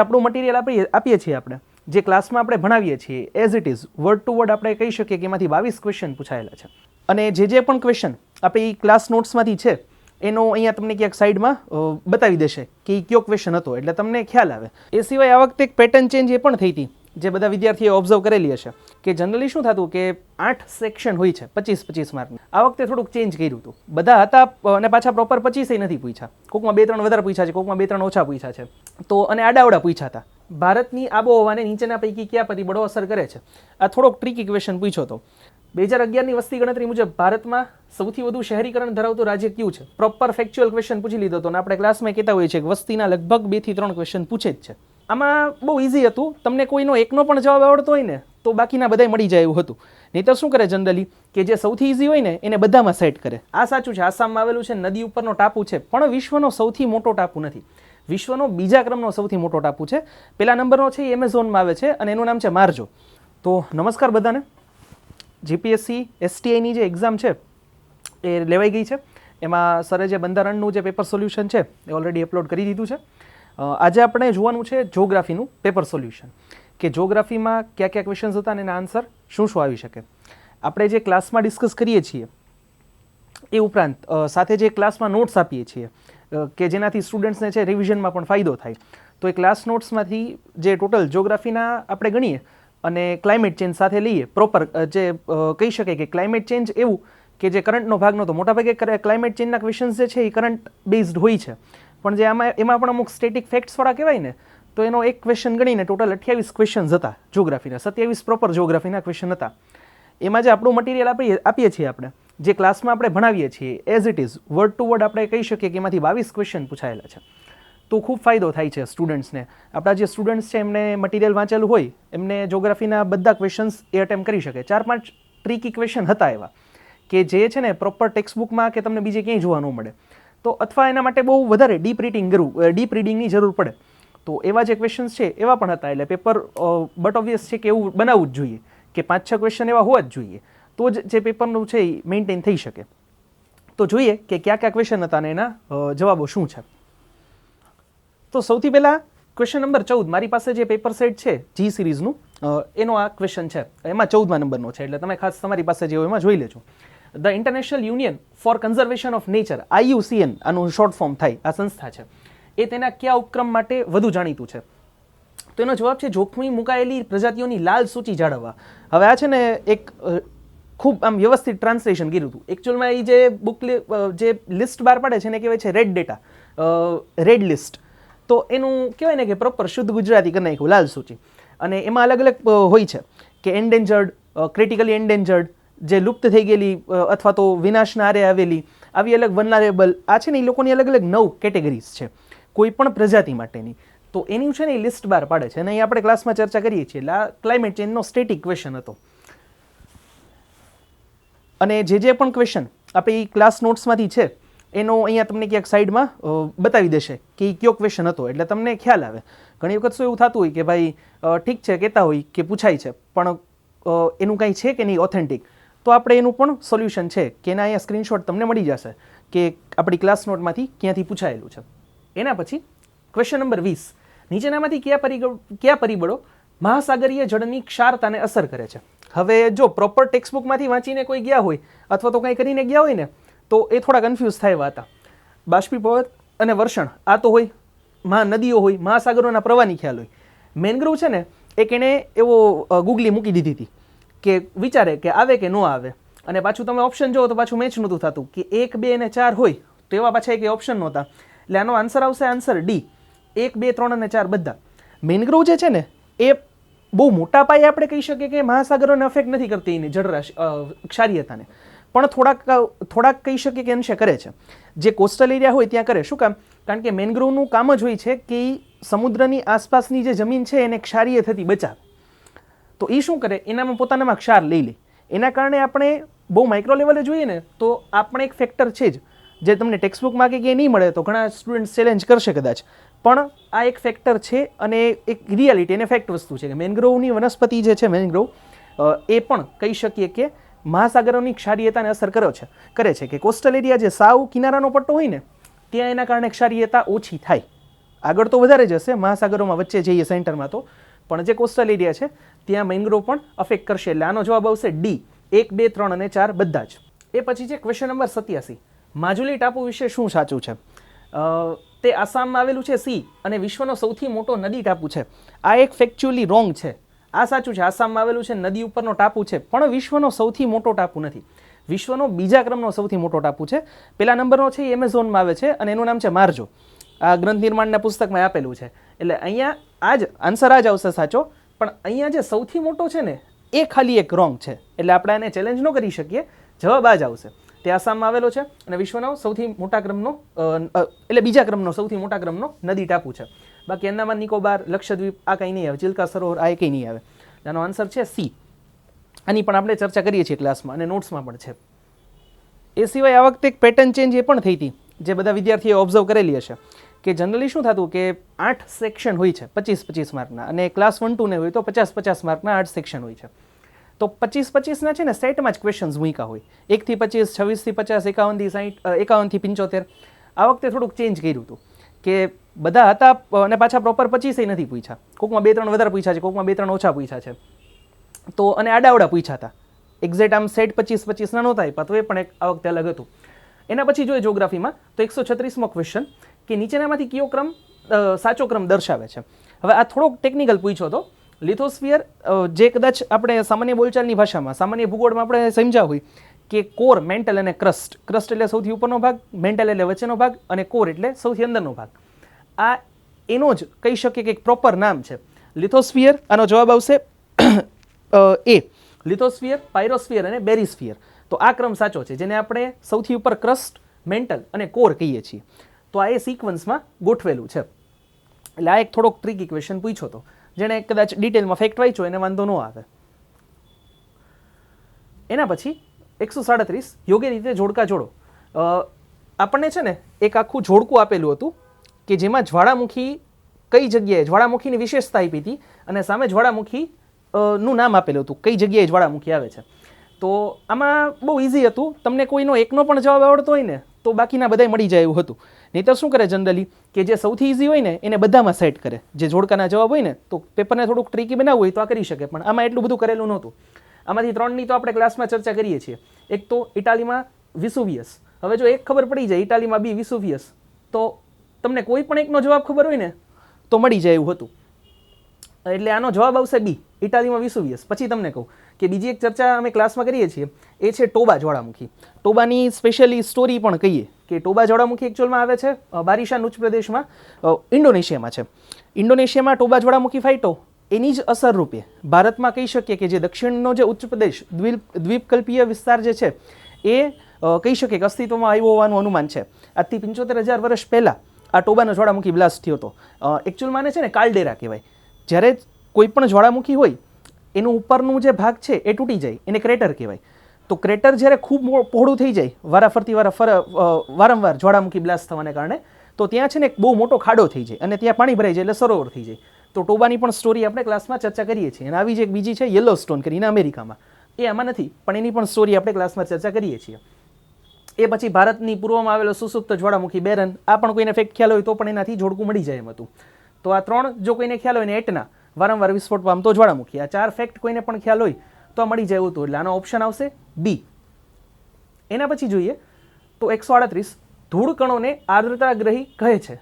આપણું મટીરિયલ આપીએ છીએ આપણે જે ક્લાસમાં આપણે ભણાવીએ છીએ as it is word to word આપણે કહી શકીએ કે એમાંથી 22 ક્વેશ્ચન પૂછાયેલા છે અને જે પણ ક્વેશ્ચન આપણી ક્લાસ નોટ્સમાંથી છે એનો અહીંયા તમને ક્યાંક સાઈડમાં બતાવી દેશે કે કયો ક્વેશ્ચન હતો એટલે તમને ખ્યાલ આવે. એ સિવાય આ વખતે એક પેટર્ન ચેન્જ એ પણ થઈ હતી જે બધા વિદ્યાર્થીઓએ ઓબ્ઝર્વ કરેલી હશે કે જનરલી શું થતું કે 8 સેક્શન હોય છે 25-25 માર્કની. આ વખતે થોડુંક ચેન્જ કર્યું હતું. બધા હતા અને પાછા પ્રોપર 25 નથી પૂછ્યા, કોકમાં 2-3 વધારે પૂછ્યા છે, કોકમાં 2-3 ઓછા પૂછ્યા છે. તો અને આડાવડા પૂછ્યા હતા. ભારતની આબોહવાને નીચેના પૈકી કયા પરિબળો અસર કરે છે? આ થોડોક ટ્રિકી ક્વેશ્ચન પૂછ્યો હતો. 2011ની વસ્તી ગણતરી મુજબ ભારતમાં સૌથી વધુ શહેરીકરણ ધરાવતું રાજ્ય કયું છે? પ્રોપર ફેક્ચ્યુઅલ ક્વેશ્ચન પૂછી લીધો હતો અને આપણે ક્લાસમાં કહેતા હોઈએ છીએ કે વસ્તીના લગભગ 2 થી 3 ક્વેશ્ચન પૂછે જ છે. આમાં બહુ ઇઝી હતું. તમને કોઈનો એકનો પણ જવાબ આવડતો હોય ને તો બાકીના બધાય મળી જાય એવું હતું. નહીં તો શું કરે જનરલી કે જે સૌથી ઇઝી હોય ને એને બધામાં સેટ કરે. આ સાચું છે, આસામમાં આવેલું છે, નદી ઉપરનો ટાપુ છે, પણ વિશ્વનો સૌથી મોટો ટાપુ નથી. વિશ્વનો બીજા ક્રમનો સૌથી મોટો ટાપુ છે. પહેલા નંબરનો છે એ એમેઝોનમાં આવે છે અને એનું નામ છે માર્જો. તો નમસ્કાર બધાને. જીપીએસસી STIની જે એક્ઝામ છે એ લેવાઈ ગઈ છે. એમાં સરે જે બંધારણનું જે પેપર સોલ્યુશન છે એ ઓલરેડી અપલોડ કરી દીધું છે. આજે આપણે જોવાનું છે જોગ્રાફીનું પેપર સોલ્યુશન કે જોગ્રાફીમાં કયા કયા ક્વેશ્ચન્સ હતા અને એના આન્સર શું આવી શકે. આપણે જે ક્લાસમાં ડિસ્કસ કરીએ છીએ એ ઉપરાંત સાથે જે ક્લાસમાં નોટ્સ આપીએ છીએ કે જેનાથી સ્ટુડન્ટ્સને છે રિવિઝનમાં પણ ફાયદો થાય. તો એ ક્લાસ નોટ્સમાંથી જે ટોટલ જોગ્રાફીના આપણે ગણીએ અને ક્લાઇમેટ ચેન્જ સાથે લઈએ પ્રોપર જે કહી શકાય કે ક્લાઇમેટ ચેન્જ એવું કે જે કરંટનો ભાગ નહોતો. મોટાભાગે ક્લાઇમેટ ચેન્જના ક્વેશ્ચન્સ જે છે એ કરંટ બેઝડ હોય છે, પણ જે એમાં પણ અમુક સ્ટેટિક ફેક્ટ્સવાળા કહેવાય ને તો એનો એક ક્વેશ્ચન ગણીને ટોટલ 28 ક્વેશ્ચન્સ હતા જોગ્રાફીના. 27 પ્રોપર જોગ્રાફીના ક્વેશ્ચન હતા. એમાં જે આપણું મટીરિયલ આપીએ છીએ આપણે જે ક્લાસમાં આપણે ભણાવીએ છીએ as it is word to word આપણે કહી શકીએ કે એમાંથી 22 ક્વેશ્ચન પૂછાયેલા છે. તો ખૂબ ફાયદો થાય છે સ્ટુડન્ટ્સને. આપણા જે સ્ટુડન્ટ્સ છે એમને મટીરિયલ વાંચેલું હોય એમને જોગ્રાફીના બધા ક્વેશ્ચન્સ એ અટેમ્પ કરી શકે. 4-5 ટ્રિકી ક્વેશ્ચન હતા એવા કે જે છે ને પ્રોપર ટેક્સ્ટબુકમાં કે તમને બીજે ક્યાંય જોવા ન મળે. તો અથવા એના માટે બહુ વધારે ડીપ રીડિંગની જરૂર પડે. તો એવા જે ક્વેશ્ચન્સ છે એવા પણ હતા. એટલે પેપર બટ ઓબ્વિયસ છે કે એવું બનાવવું જ જોઈએ કે 5-6 ક્વેશ્ચન એવા હોવા જ જોઈએ, તો જ જે પેપરનું છે એ મેન્ટેન થઈ શકે. તો જોઈએ કે કયા કયા ક્વેશ્ચન હતા અને એના જવાબો શું છે. તો સૌથી પહેલાં ક્વેશ્ચન નંબર 14 મારી પાસે જે પેપર સેટ છે જી સિરીઝનું એનો આ ક્વેશ્ચન છે. એમાં 14મા નંબરનો છે એટલે તમે ખાસ તમારી પાસે જે હોય એમાં જોઈ લેજો. The International Union for Conservation of Nature IUCN આનું શોર્ટ ફોર્મ થાય આ સંસ્થા છે એ તેના કયા ઉપક્રમ માટે વધુ જાણીતું છે? તો એનો જવાબ છે જોખમી મુકાયેલી પ્રજાતિઓની લાલ સૂચિ જાળવવા. હવે આ છે ને એક ખૂબ આમ વ્યવસ્થિત ટ્રાન્સલેશન કર્યું હતું. એકચ્યુઅલમાં એ જે બુક જે લિસ્ટ બહાર પાડે છે એને કહેવાય છે રેડ ડેટા, રેડ લિસ્ટ. તો એનું કહેવાય ને કે પ્રોપર શુદ્ધ ગુજરાતી કરી નાખ્યું લાલ સૂચિ. અને એમાં અલગ અલગ હોય છે કે એન્ડેન્જર્ડ, ક્રિટિકલી એન્ડેન્જર્ડ, જે લુપ્ત થઈ ગયેલી અથવા તો વિનાશના આરે આવેલી, આવી અલગ વલ્નરેબલ. આ છે ને એ લોકોની અલગ અલગ 9 કેટેગરીઝ છે કોઈ પણ પ્રજાતિ માટેની. તો એની છે ને એ લિસ્ટ બહાર પાડે છે અને અહીં આપણે ક્લાસમાં ચર્ચા કરીએ છીએ. એટલે આ ક્લાઇમેટ ચેન્જનો સ્ટેટિક ક્વેશ્ચન હતો. અને જે પણ ક્વેશ્ચન આપણી ક્લાસ નોટ્સમાંથી છે એનો અહીંયા તમને ક્યાંક સાઈડમાં બતાવી દેશે કે કયો ક્વેશ્ચન હતો એટલે તમને ખ્યાલ આવે. ઘણી વખત શું એવું થતું હોય કે ભાઈ ઠીક છે કહેતા હોય કે પૂછાય છે પણ એનું કંઈ છે કે નહીં ઓથેન્ટિક, તો આપણે એનું પણ સોલ્યુશન છે કે એના અહીંયા સ્ક્રીનશોટ તમને મળી જશે કે આપણી ક્લાસ નોટમાંથી ક્યાંથી પૂછાયેલું છે. એના પછી ક્વેશ્ચન નંબર 20 નીચેનામાંથી કયા પરિબળો મહાસાગરીય જળની ક્ષારતાને અસર કરે છે? હવે જો પ્રોપર ટેક્સ્ટબુકમાંથી વાંચીને કોઈ ગયા હોય અથવા તો કંઈ કરીને ગયા હોય ને તો એ થોડા કન્ફ્યુઝ થાય એવા હતા. બાષ્પીભવન અને વર્ષણ આ તો હોય, નદીઓ હોય, મહાસાગરોના પ્રવાહની ખ્યાલ હોય. મેનગ્રોવ છે ને એક એણે એવો ગુગલી મૂકી દીધી હતી કે વિચારે કે આવે કે ન આવે. અને પાછું તમે ઓપ્શન જુઓ તો પાછું મેચ નહોતું થતું કે 1, 2 અને 4 હોય તો એવા પાછા એક ઓપ્શન નહોતા. એટલે આનો આન્સર આવશે આન્સર D, 1, 2, 3 અને 4 બધા. મેનગ્રોવ જે છે ને એ બહુ મોટા પાયે આપણે કહી શકીએ કે મહાસાગરોને અફેક્ટ નથી કરતી એની જળરાશિ ક્ષારીયતાને, પણ થોડાક કહી શકીએ કે અંશે કરે છે. જે કોસ્ટલ એરિયા હોય ત્યાં કરે. શું કામ? કારણ કે મેનગ્રોવનું કામ જ હોય છે કે સમુદ્રની આસપાસની જે જમીન છે એને ક્ષારીય થતી બચાવે. તો એ શું કરે? એનામાં પોતાનામાં ક્ષાર લઈ લે. એના કારણે આપણે બહુ માઇક્રો લેવલે જોઈએ ને તો આપણે એક ફેક્ટર છે જ જે તમને ટેક્સ્ટબુકમાં કે નહીં મળે તો ઘણા સ્ટુડન્ટ ચેલેન્જ કરશે કદાચ, પણ આ એક ફેક્ટર છે અને એક રિયાલિટી અને ફેક્ટ વસ્તુ છે કે મેનગ્રોવની વનસ્પતિ જે છે મેનગ્રોવ એ પણ કહી શકીએ કે મહાસાગરોની ક્ષારીયતાને અસર કરે છે કે કોસ્ટલ એરિયા જે સાવ કિનારાનો પટ્ટો હોય ને ત્યાં એના કારણે ક્ષારીયતા ઓછી થાય. આગળ તો વધારે જ હશે, મહાસાગરોમાં વચ્ચે જઈએ સેન્ટરમાં તો, પણ જે કોસ્ટલ એરિયા છે ત્યાં મેંગ્રોવ પણ અફેક્ટ કરશે. એટલે આનો જવાબ આવશે ડી, 1, 2, 3 અને 4 બધા જ. એ પછી છે ક્વેશ્ચન નંબર 87, માજુલી ટાપુ વિશે શું સાચું છે? તે આસામમાં આવેલું છે સી, અને વિશ્વનો સૌથી મોટો નદી ટાપુ છે. આ એક ફેક્ચ્યુઅલી રોંગ છે. આ સાચું છે, આસામમાં આવેલું છે, નદી ઉપરનો ટાપુ છે, પણ વિશ્વનો સૌથી મોટો ટાપુ નથી. વિશ્વનો બીજા ક્રમનો સૌથી મોટો ટાપુ છે. પહેલા નંબરનો છે એ એમેઝોનમાં આવે છે અને એનું નામ છે માર્જો. આ ગ્રંથ નિર્માણના પુસ્તકમાં આપેલું છે. એટલે અહીંયા આ જ આન્સર આ જ આવશે સાચો, પણ અહીંયા જે સૌથી મોટો છે ને એ ખાલી એક રોંગ છે. એટલે આપણે આને ચેલેન્જ ન કરી શકીએ, જવાબ આ જ આવશે. તે આસામમાં આવેલો છે અને વિશ્વનો સૌથી મોટા ક્રમનો એટલે બીજા ક્રમનો સૌથી મોટા ક્રમનો નદી ટાપુ છે. બાકી અંદામાન નિકોબાર, લક્ષદ્વીપ આ કંઈ નહીં આવે, ચિલ્કા સરોવર આ કંઈ નહીં આવે. આનો આન્સર છે સી. આની પણ આપણે ચર્ચા કરીએ છીએ ક્લાસમાં અને નોટ્સમાં પણ છે. એ સિવાય આ વખતે એક પેટર્ન ચેન્જ એ પણ થઈ હતી, જે બધા વિદ્યાર્થીઓએ ઓબ્ઝર્વ કરેલી હશે, કે જનરલી શું થતું કે 8 સેક્શન હોય છે 25-25 માર્કના, અને ક્લાસ 1-2 ને હોય તો 50-50 માર્કના 8 સેક્શન હોય છે. તો 25-25 ના છે ને સેટમાં જ ક્વેશ્ચન્સ મૂક્યા હોય, 1 થી 25, 26 થી 50, 51 થી 60, 51 થી 75. આ વખતે થોડુંક ચેન્જ કર્યું હતું કે બધા હતા અને પાછા પ્રોપર 25 નથી પૂછ્યા, કોકમાં 2-3 વધારે પૂછ્યા છે, કોકમાં 2-3 ઓછા પૂછ્યા છે. તો અને આડાવડા પૂછ્યા હતા, એક્ઝેક્ટ આમ સેટ 25-25 ના નહોતા આપ્યા, તો એ પણ એક આ વખતે અલગ હતું. એના પછી જોઈએ જ્યોગ્રાફીમાં તો 136મો ક્વેશ્ચન કે નીચેનામાંથી કયો ક્રમ સાચો ક્રમ દર્શાવે છે. હવે આ થોડોક ટેકનિકલ પૂછ્યો હતો. લિથોસ્ફિયર જે કદાચ આપણે સામાન્ય બોલચાલની ભાષામાં, સામાન્ય ભૂગોળમાં આપણે સમજ્યા હોય કે કોર, મેન્ટલ અને ક્રસ્ટ. ક્રસ્ટ એટલે સૌથી ઉપરનો ભાગ, મેન્ટલ એટલે વચ્ચેનો ભાગ, અને કોર એટલે સૌથી અંદરનો ભાગ. આ એનો જ કહી શકીએ કે એક પ્રોપર નામ છે લિથોસ્ફિયર. આનો જવાબ આવશે એ, લિથોસ્ફિયર, પાયરોસ્ફિયર અને બેરિસ્ફિયર. તો આ ક્રમ સાચો છે, જેને આપણે સૌથી ઉપર ક્રસ્ટ, મેન્ટલ અને કોર કહીએ છીએ. તો આ એ સિક્વન્સમાં ગોઠવેલું છે. એટલે આ એક થોડોક ટ્રિકી ક્વેશ્ચન પૂછ્યો હતો, જેણે કદાચ ડિટેલમાં ફેક્ટ વાંચ્યો એને વાંધો ન આવે. એના પછી 137 યોગ્ય રીતે જોડકા જોડો. આપણને છે ને એક આખું જોડકું આપેલું હતું કે જેમાં જ્વાળામુખી કઈ જગ્યાએ, જ્વાળામુખીની વિશેષતા આપી હતી અને સામે જ્વાળામુખી નું નામ આપેલું હતું, કઈ જગ્યાએ જ્વાળામુખી આવે છે. તો આમાં બહુ ઇઝી હતું, તમને કોઈનો એકનો પણ જવાબ આવડતો હોય ને તો બાકીના બધાય મળી જાય એવું હતું. નહીં તો શું કરે જનરલી કે જે સૌથી ઇઝી હોય ને એને બધામાં સેટ કરે. જે જોડકાના જવાબ હોય ને તો પેપરને થોડુંક ટ્રિકી બનાવવું હોય તો આ કરી શકે, પણ આમાં એટલું બધું કરેલું નહોતું. આમાંથી 3ની તો આપણે ક્લાસમાં ચર્ચા કરીએ છીએ. એક તો ઇટાલીમાં વિસુવિયસ. હવે જો એક ખબર પડી જાય ઇટાલીમાં બી વિસુવિયસ, તો તમને કોઈ પણ એકનો જવાબ ખબર હોય ને તો મળી જાય એવું હતું. એટલે આનો જવાબ આવશે બી, ઇટાલીમાં વિસુવિયસ. પછી તમને કહું કે બીજી એક ચર્ચા અમે ક્લાસમાં કરીએ છીએ, એ છે ટોબા જ્વાળામુખી. ટોબાની સ્પેશિયલી સ્ટોરી પણ કહીએ કે ટોબા જ્વાળામુખી એકચ્યુઅલમાં આવે છે બારિશાન ઉચ્ચ પ્રદેશમાં, ઇન્ડોનેશિયામાં છે. ઇન્ડોનેશિયામાં ટોબા જ્વાળામુખી ફાઈટો એની જ અસર રૂપે ભારતમાં કહી શકીએ કે જે દક્ષિણનો જે ઉચ્ચ પ્રદેશ, દ્વીપકલ્પીય વિસ્તાર જે છે એ કહી શકીએ કે અસ્તિત્વમાં આવ્યો હોવાનું અનુમાન છે. આજથી 75,000 વર્ષ પહેલાં આ ટોબાનો જ્વાળામુખી બ્લાસ્ટ થયો હતો. એકચ્યુઅલમાં છે ને કાલ્ડેરા કહેવાય. જ્યારે કોઈ પણ જ્વાળામુખી હોય એનું ઉપરનું જે ભાગ છે એ તૂટી જાય એને ક્રેટર કહેવાય. તો ક્રેટર જ્યારે ખૂબ પહોળું થઈ જાય વારંવાર જ્વાળામુખી બ્લાસ્ટ થવાને કારણે, તો ત્યાં છે ને એક બહુ મોટો ખાડો થઈ જાય અને ત્યાં પાણી ભરાઈ જાય એટલે સરોવર થઈ જાય. તો ટોબાની પણ સ્ટોરી આપણે ક્લાસમાં ચર્ચા કરીએ છીએ. અને આવી જ એક બીજી છે યલો સ્ટોન કરીને અમેરિકામાં, એ આમાં નથી પણ એની પણ સ્ટોરી આપણે ક્લાસમાં ચર્ચા કરીએ છીએ. એ પછી ભારતની પૂર્વમાં આવેલો સુસુપ્ત જ્વાળામુખી બેરન, આ પણ કોઈને ફેક્ટ ખ્યાલ હોય તો પણ એનાથી જોડકું મળી જાય એમ હતું. તો આ 3 જો કોઈને ખ્યાલ હોય ને એટના વારંવાર વિસ્ફોટ પામતો જ્વાળામુખી, આ 4 ફેક્ટ કોઈને પણ ખ્યાલ હોય તો મળી જાય એવું હતું. એટલે આનો ઓપ્શન આવશે બી. એના પછી જોઈએ તો 138 ધૂળ કણોને આર્દ્રતાગ્રહી કહે છે.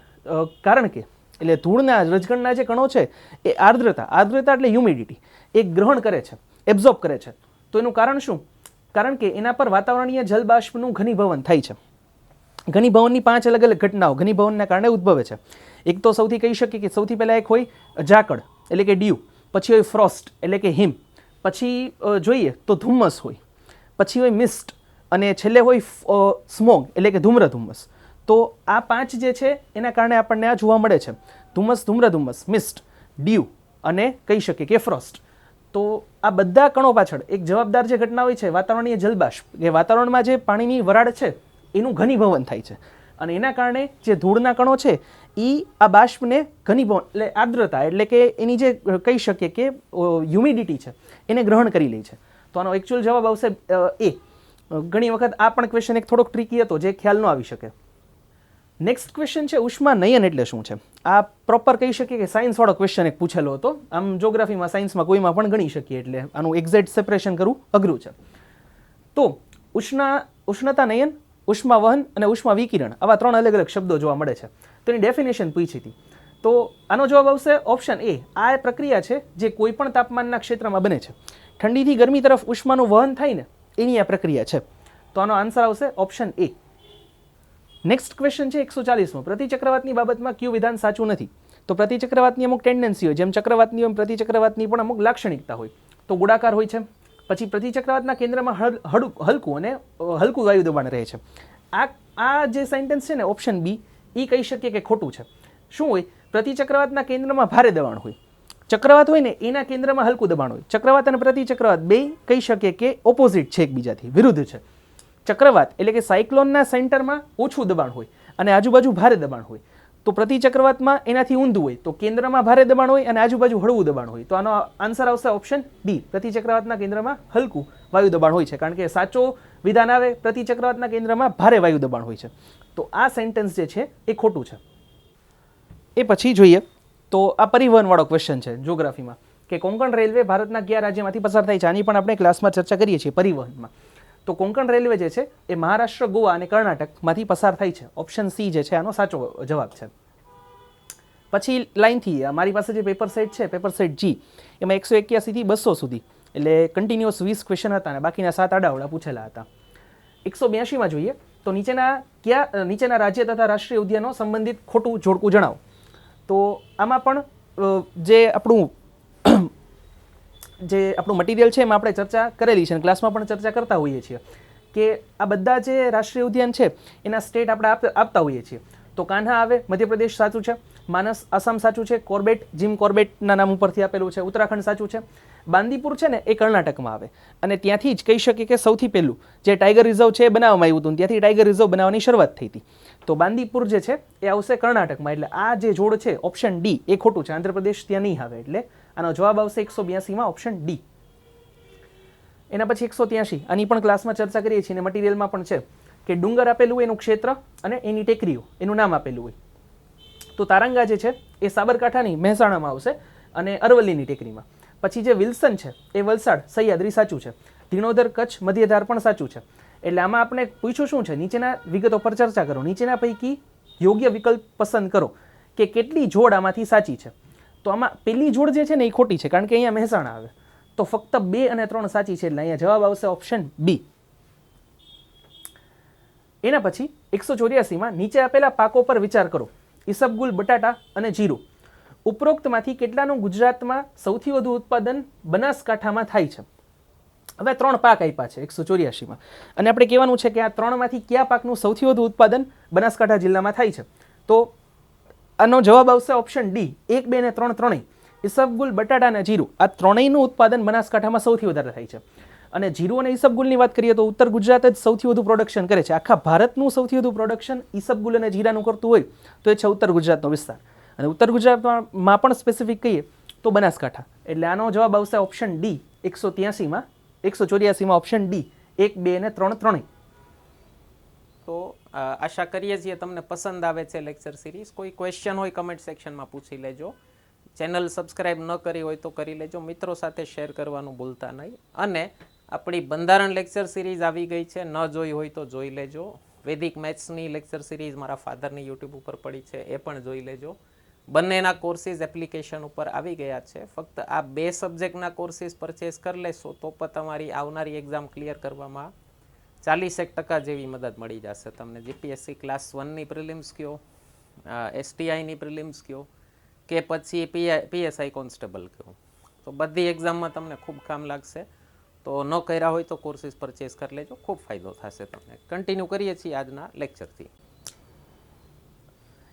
કારણ કે એટલે ધૂળના રજકણના જે કણો છે એ આર્દ્રતા એટલે હ્યુમિડિટી એ ગ્રહણ કરે છે, એબ્ઝોર્બ કરે છે. તો એનું કારણ શું? કારણ કે એના પર વાતાવરણીય જલબાષ્પનું ઘનીભવન થાય છે. ઘનીભવનની 5 અલગ અલગ ઘટનાઓ ઘનીભવનના કારણે ઉદ્ભવે છે. એક તો સૌથી કહી શકીએ કે સૌથી પહેલાં એક હોય ઝાકળ એટલે કે ડ્યુ, પછી હોય ફ્રોસ્ટ એટલે કે હિમ, પછી જોઈએ તો ધુમ્મસ હોય, પછી હોય મિસ્ટ, અને છેલ્લે હોય સ્મોગ એટલે કે ધૂમ્રધુમ્મસ. તો આ 5 જે છે એના કારણે આપણને આ જોવા મળે છે, ધુમ્મસ, મિસ્ટ, ડ્યુ અને કહી શકીએ કે ફ્રોસ્ટ. તો આ બધા કણો પાછળ એક જવાબદાર જે ઘટના હોય છે વાતાવરણીય જલબાષ્પ, કે વાતાવરણમાં જે પાણીની વરાળ છે એનું ઘનીભવન થાય છે, અને એના કારણે જે ધૂળના કણો છે એ આ બાષ્પને ઘનીભવન એટલે આર્દ્રતા એટલે કે એની જે કહી શકીએ કે હ્યુમિડિટી છે એને ગ્રહણ કરી લે છે. તો આનો એકચ્યુઅલ જવાબ આવશે એ. ઘણી વખત આ પણ ક્વેશ્ચન એક થોડોક ટ્રિકી હતો જે ખ્યાલ ન આવી શકે. નેક્સ્ટ ક્વેશ્ચન છે ઉષ્માનયન એટલે શું છે. આ પ્રોપર કહી શકીએ કે સાયન્સવાળો ક્વેશ્ચન એક પૂછેલો હતો. આમ જોગ્રાફીમાં, સાયન્સમાં કોઈમાં પણ ગણી શકીએ, એટલે આનું એક્ઝેક્ટ સેપરેશન કરવું અઘરું છે. તો ઉષ્ણતાનયન, ઉષ્માવહન અને ઉષ્મા વિકિરણ આવા 3 અલગ અલગ શબ્દો જોવા મળે છે. તો એની ડેફિનેશન પૂછી હતી. તો આનો જવાબ આવશે ઓપ્શન એ. આ પ્રક્રિયા છે જે કોઈ પણ તાપમાનના ક્ષેત્રમાં બને છે. ઠંડીથી ગરમી તરફ ઉષ્માનું વહન થાય ને એની આ પ્રક્રિયા છે. તો આનો આન્સર આવશે ઓપ્શન એ. નેક્સ્ટ ક્વેશ્ચન છે 140મો. પ્રતિચક્રવાતની બાબતમાં કયું વિધાન સાચું નથી? તો પ્રતિચક્રવાતની અમુક ટેન્ડન્સી હોય, જેમ ચક્રવાતની હોય પ્રતિચક્રવાતની પણ અમુક લાક્ષણિકતા હોય. તો ગોળાકાર હોય છે. પછી પ્રતિચક્રવાતના કેન્દ્રમાં હલકું અને હલકું વાયુ દબાણ રહે છે. આ જે સેન્ટેન્સ છે ને ઓપ્શન બી, એ કહી શકીએ કે ખોટું છે. શું હોય? પ્રતિચક્રવાતના કેન્દ્રમાં ભારે દબાણ હોય. ચક્રવાત હોય ને એના કેન્દ્રમાં હલકું દબાણ હોય. ચક્રવાત અને પ્રતિચક્રવાત બે કહી શકીએ કે ઓપોઝિટ છે, એકબીજાથી વિરુદ્ધ છે. ચક્રવાત એટલે કે સાયક્લોનના સેન્ટરમાં ઓછું દબાણ હોય અને આજુબાજુ ભારે દબાણ હોય. તો પ્રતિચક્રવાતમાં એનાથી ઊંધું હોય, તો કેન્દ્રમાં ભારે દબાણ હોય અને આજુબાજુ હળવું દબાણ હોય. તો આનો આન્સર આવશે ઓપ્શન ડી. પ્રતિચક્રવાતના કેન્દ્રમાં હલકું વાયુ દબાણ હોય છે, કારણ કે સાચો વિધાન આવે પ્રતિચક્રવાતના કેન્દ્રમાં ભારે વાયુ દબાણ હોય છે. તો આ સેન્ટેન્સ જે છે એ ખોટું છે. એ પછી જોઈએ તો આ પરિવહનવાળો ક્વેશ્ચન છે જોગ્રાફીમાં, કે કોંકણ રેલવે ભારતના કયા રાજ્યમાંથી પસાર થાય છે. આની પણ આપણે ક્લાસમાં ચર્ચા કરીએ છીએ પરિવહનમાં. તો કોંકણ રેલવે જે છે એ મહારાષ્ટ્ર, ગોવા અને કર્ણાટકમાંથી પસાર થાય છે. ઓપ્શન સી જે છે આનો સાચો જવાબ છે. પછી લાઇનથી મારી પાસે જે પેપર સેટ છે, પેપર સેટ જી, એમાં 181 થી 200 સુધી એટલે કન્ટિન્યુઅસ 20 ક્વેશ્ચન હતા અને બાકીના 7 આડાઅવળા પૂછેલા હતા. 182માં જોઈએ તો નીચેના રાજ્ય તથા રાષ્ટ્રીય ઉદ્યાનો સંબંધિત ખોટું જોડકું જણાવો. તો આમાં પણ જે આપણું મટીરિયલ છે એમાં આપણે ચર્ચા કરેલી છે અને ક્લાસમાં પણ ચર્ચા કરતા હોઈએ છીએ કે આ બધા જે રાષ્ટ્રીય ઉદ્યાન છે એના સ્ટેટ આપણે આપતા હોઈએ છીએ. તો કાન્હા આવે, મધ્યપ્રદેશ સાચું છે. માનસ આસામ સાચું છે. કોર્બેટ જીમ કોર્બેટના નામ ઉપરથી આપેલું છે. ઉત્તરાખંડ સાચું છે. બાંદીપુર છે ને એ કર્ણાટકમાં આવે અને ત્યાંથી જ કહી શકીએ કે સૌથી પહેલું જે ટાઈગર રિઝર્વ છે એ બનાવવામાં આવ્યું હતું, ત્યાંથી ટાઈગર રિઝર્વ બનાવવાની શરૂઆત થઈ હતી. તો બાંદીપુર જે છે એ આવશે કર્ણાટકમાં. એટલે આ જે જોડ છે ઓપ્શન ડી એ ખોટું છે. આંધ્રપ્રદેશ ત્યાં નહીં આવે. એટલે આનો જવાબ આવશે 182માં ઓપ્શન ડી. એના પછી 183, આની પણ ક્લાસમાં ચર્ચા કરીએ છીએ અને મટીરિયલમાં પણ છે કે ડુંગર આપેલું હોય, એનું ક્ષેત્ર અને એની ટેકરીઓ, એનું નામ આપેલું હોય. તો તારંગા જે છે એ સાબરકાંઠાની મહેસાણામાં આવશે અને અરવલ્લીની ટેકરીમાં. પછી જે વિલ્સન છે એ વલસાડ, સહ્યાદ્રી સાચું છે. ધીણોધર કચ્છ, મધ્યધાર પણ સાચું છે. એટલે આમાં આપણે પૂછ્યું શું છે, નીચેના વિગતો પર ચર્ચા કરો. નીચેના પૈકી યોગ્ય વિકલ્પ પસંદ કરો કે કેટલી જોડ આમાંથી સાચી છે. તો આમાં પહેલી જોડ જે છે ને એ ખોટી છે, કારણ કે અહીંયા મહેસાણા આવે. તો ફક્ત 2 અને 3 સાચી છે. એટલે અહીંયા જવાબ આવશે ઓપ્શન બી. એના પછી 184માં નીચે આપેલા પાકો પર વિચાર કરો. ઈસબગુલ, બટાટા અને જીરું. ઉપરોક્તમાંથી કેટલાનું ગુજરાતમાં સૌથી વધુ ઉત્પાદન બનાસકાંઠામાં થાય છે? હવે 3 પાક આપ્યા છે 184માં અને આપણે કહેવાનું છે કે આ 3માંથી કયા પાકનું સૌથી વધુ ઉત્પાદન બનાસકાંઠા જિલ્લામાં થાય છે. તો આનો જવાબ આવશે ઓપ્શન ડી. 1, 2 અને 3 ત્રણેય. ઈસબગુલ, બટાટા અને જીરું આ ત્રણેયનું ઉત્પાદન બનાસકાંઠામાં સૌથી વધારે થાય છે. અને જીરું અને ઈસબગુલની વાત કરીએ તો ઉત્તર ગુજરાત જ સૌથી વધુ પ્રોડક્શન કરે છે. આખા ભારતનું સૌથી વધુ પ્રોડક્શન ઈસબગુલ અને જીરાનું કરતું હોય તો એ છે ઉત્તર ગુજરાતનો વિસ્તાર. અને ઉત્તર ગુજરાતમાં પણ સ્પેસિફિક કહીએ તો બનાસકાંઠા. એટલે આનો જવાબ આવશે ઓપ્શન ડી. 184માં ઓપ્શન ડી. 1, 2 અને 3 ત્રણેય. તો આશા કરીએ છીએ તમને પસંદ આવે છે લેક્ચર સિરીઝ. કોઈ ક્વેશ્ચન હોય કમેન્ટ સેક્શનમાં પૂછી લેજો. ચેનલ સબસ્ક્રાઇબ ન કરી હોય તો કરી લેજો. મિત્રો સાથે શેર કરવાનું ભૂલતા નહીં. અને આપણી બંધારણ લેક્ચર સિરીઝ આવી ગઈ છે, ન જોઈ હોય તો જોઈ લેજો. વૈદિક મેથ્સની લેક્ચર સિરીઝ મારા ફાધરની યુટ્યુબ ઉપર પડી છે, એ પણ જોઈ લેજો. બંનેના કોર્સીસ એપ્લિકેશન ઉપર આવી ગયા છે. ફક્ત આ 2 સબ્જેક્ટના કોર્સીસ પરચેસ કરી લેશો તો પણ તમારી આવનારી એક્ઝામ ક્લિયર કરવામાં 40% જેવી મદદ મળી જશે તમને. જીપીએસસી ક્લાસ 1ની પ્રિલિમ્સ કયો, STIની પ્રિલિમ્સ કયો કે પછી PSI કોન્સ્ટેબલ કયો, તો બધી એક્ઝામમાં તમને ખૂબ કામ લાગશે. તો ન કર્યા હોય તો કોર્સીસ પરચેસ કરી લેજો, ખૂબ ફાયદો થશે તમને. કન્ટિન્યુ કરીએ છીએ આજના લેક્ચરથી.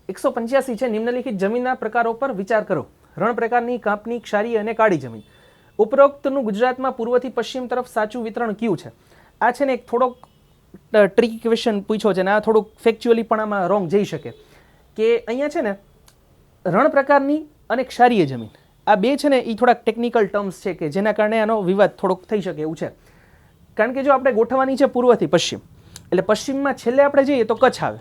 185 છે નિમ્નલિખિત જમીનના પ્રકારો પર વિચાર કરો. રણ પ્રકારની, કાંપની, ક્ષારીય અને કાળી જમીન. ઉપરોક્તનું ગુજરાતમાં પૂર્વથી પશ્ચિમ તરફ સાચું વિતરણ કયું છે? આ છે ને એક થોડોક ટ્રિકી ક્વેશ્ચન પૂછ્યો છે ને આ થોડુંક ફેક્ચ્યુઅલી પણ આમાં રોંગ જઈ શકે. કે અહીંયા છે ને રણ પ્રકારની અને ક્ષારીય જમીન આ બે છે ને એ થોડાક ટેકનિકલ ટર્મ્સ છે કે જેના કારણે આનો વિવાદ થોડોક થઈ શકે એવું છે. કારણ કે જો આપણે ગોઠવવાની છે પૂર્વથી પશ્ચિમ, એટલે પશ્ચિમમાં છેલ્લે આપણે જઈએ તો કચ્છ આવે.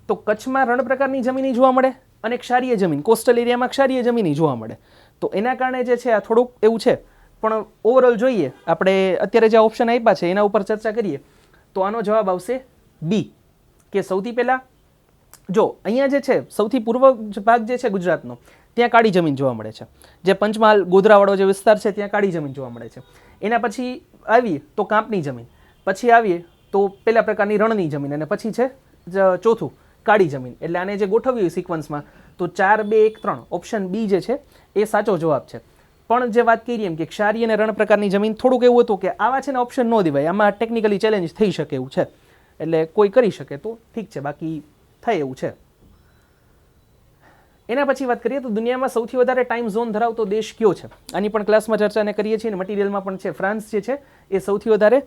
તો કચ્છમાં રણ પ્રકારની જમીન જોવા મળે અને ક્ષારીય જમીન કોસ્ટલ એરિયામાં ક્ષારીય જમીન જોવા મળે. તો એના કારણે જે છે આ થોડુંક એવું છે. પણ ઓવરઓલ જોઈએ આપણે અત્યારે જે ઓપ્શન આપ્યા છે એના ઉપર ચર્ચા કરીએ તો આનો જવાબ આવશે બી, કે સૌથી પહેલાં જો અહીંયા જે છે સૌથી પૂર્વ ભાગ જે છે ગુજરાતનો ત્યાં કાળી જમીન જોવા મળે છે. જે પંચમહાલ ગોધરાવાળો જે વિસ્તાર છે ત્યાં કાળી જમીન જોવા મળે છે. એના પછી આવીએ તો કાંપની જમીન, પછી આવીએ તો પેલા પ્રકારની રણની જમીન, અને પછી છે ચોથું કાળી જમીન. એટલે આને જે ગોઠવ્યું સિક્વન્સમાં તો 4, 2, 1, 3 ઓપ્શન બી જે છે એ સાચો જવાબ છે. પણ જે વાત કરી એમ કે ક્ષારીય અને રણ પ્રકારની જમીન થોડુંક એવું હતું કે આવા છે ને ઓપ્શન ન દેવાય, આમાં ટેકનિકલી ચેલેન્જ થઈ શકે એવું છે. એટલે કોઈ કરી શકે તો ઠીક છે, બાકી થાય એવું છે. એના પછી વાત કરીએ તો દુનિયામાં સૌથી વધારે ટાઈમ ઝોન ધરાવતો દેશ કયો છે? આની પણ ક્લાસમાં ચર્ચાને કરીએ છીએ અને મટીરિયલમાં પણ છે. ફ્રાન્સ જે છે એ સૌથી વધારે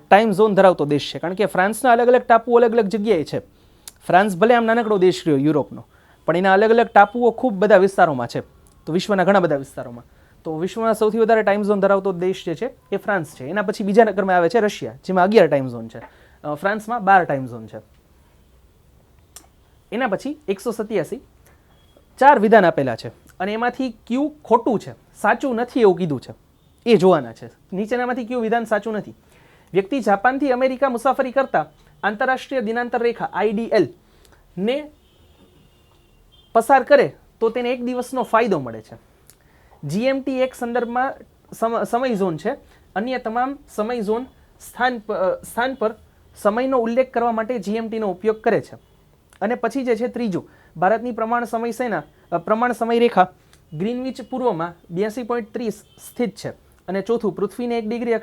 ટાઈમ ઝોન ધરાવતો દેશ છે, કારણ કે ફ્રાન્સના અલગ અલગ ટાપુઓ અલગ અલગ જગ્યાએ છે. ફ્રાન્સ ભલે આમ નાનકડો દેશ રહ્યો યુરોપનો, પણ એના અલગ અલગ ટાપુઓ ખૂબ બધા વિસ્તારોમાં છે. તો વિશ્વના ઘણા બધા વિસ્તારોમાં. તો વિશ્વમાં સૌથી વધારે ટાઈમ ઝોન ધરાવતો દેશ જે છે એ ફ્રાન્સ છે. એના પછી બીજા નંબરમાં આવે છે રશિયા, જેમાં 11 ટાઈમ ઝોન છે. ફ્રાન્સમાં 12 ટાઈમ ઝોન છે. એના પછી 187 4 વિધાન આપેલા છે અને એમાંથી કયું ખોટું છે, સાચું નથી એવું કીધું છે, એ જોવાના છે. નીચેનામાંથી કયું વિધાન સાચું નથી? વ્યક્તિ જાપાનથી અમેરિકા મુસાફરી કરતા આંતરરાષ્ટ્રીય દિનાંતર રેખા IDL ને પસાર કરે તો તેને 1 દિવસનો ફાયદો મળે છે. GMT એક સંદર્ભમાં સમય ઝોન છે. અન્ય તમામ સમય ઝોન સ્થાન પર સમયનો ઉલ્લેખ કરવા માટે GMTનો ઉપયોગ કરે છે. અને પછી જે છે ત્રીજું, ભારતની પ્રમાણ સમય રેખા ગ્રીનવિચ પૂર્વમાં 82.30 સ્થિત છે. અને ચોથું, પૃથ્વીને 1 ડિગ્રી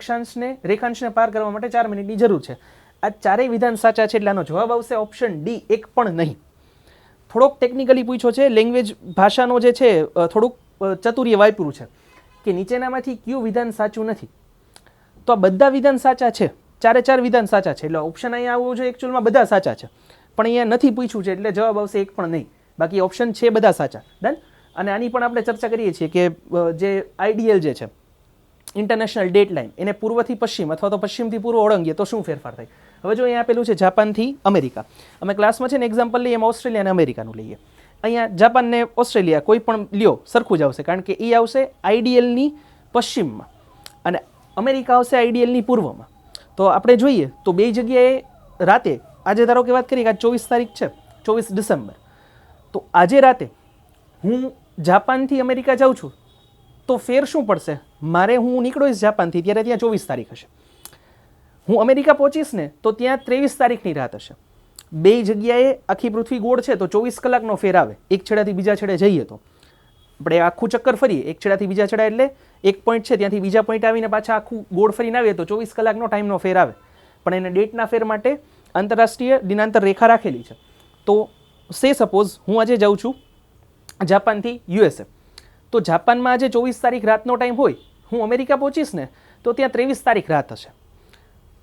રેખાંશને પાર કરવા માટે 4 મિનિટની જરૂર છે. આ ચારેય વિધાન સાચા છે, એટલે આનો જવાબ આવશે ઓપ્શન ડી, એક પણ નહીં. થોડોક ટેકનિકલી પૂછ્યો છે, લેંગ્વેજ ભાષાનો જે છે થોડુંક ચતુર્ય વાપર્યું છે કે નીચેનામાંથી કયું વિધાન સાચું નથી. તો આ બધા વિધાન સાચા છે, 4 વિધાન સાચા છે. એટલે ઓપ્શન અહીંયા આવવું જોઈએ એકચ્યુઅલમાં બધા સાચા છે, પણ અહીંયા નથી પૂછ્યું છે એટલે જવાબ આવશે એક પણ નહીં. બાકી ઓપ્શન છે બધા સાચા. ડન. અને આની પણ આપણે ચર્ચા કરીએ છીએ કે જે IDL જે છે ઇન્ટરનેશનલ ડેટ લાઇન, એને પૂર્વથી પશ્ચિમ અથવા તો પશ્ચિમથી પૂર્વ ઓળંગીએ તો શું ફેરફાર થાય? હવે જો અહીંયા આપેલું છે જાપાનથી અમેરિકા. અમે ક્લાસમાં છે ને એક્ઝામ્પલ લઈએ એમ ઓસ્ટ્રેલિયા અને અમેરિકાનું લઈએ. અહીંયા જાપાન ને ઓસ્ટ્રેલિયા કોઈ પણ લ્યો સરખું જ આવશે, કારણ કે એ આવશે IDLની પશ્ચિમમાં અને અમેરિકા આવશે IDLની પૂર્વમાં. તો આપણે જોઈએ તો બે જગ્યાએ રાતે, આજે ધારો કે વાત કરીએ કે આજ 24 તારીખ છે, 24 ડિસેમ્બર, તો આજે રાતે હું જાપાનથી અમેરિકા જાઉં છું તો ફેર શું પડશે? મારે હું નીકળીશ જાપાનથી ત્યારે ત્યાં 24 તારીખ હશે. હું અમેરિકા પહોંચીશ ને તો ત્યાં 23 તારીખની રાત હશે. બે જગ્યાએ આખી પૃથ્વી ગોળ છે તો 24 કલાકનો ફેર આવે. એક છેડાથી બીજા છેડે જઈએ તો આપણે આખું ચક્કર ફરીએ, એક છેડાથી બીજા છેડા એટલે એક પોઈન્ટ છે ત્યાંથી બીજા પોઈન્ટ આવીને પાછા આખું ગોળ ફરીને આવીએ તો 24 કલાકનો ટાઈમનો ફેર આવે. પણ એને ડેટના ફેર માટે આંતરરાષ્ટ્રીય દિનાંતર રેખા રાખેલી છે. તો સપોઝ હું આજે જાઉં છું જાપાનથી USA, તો જાપાનમાં આજે 24 તારીખ રાતનો ટાઈમ હોય, હું અમેરિકા પહોંચીશ ને તો ત્યાં 23 તારીખ રાત હશે.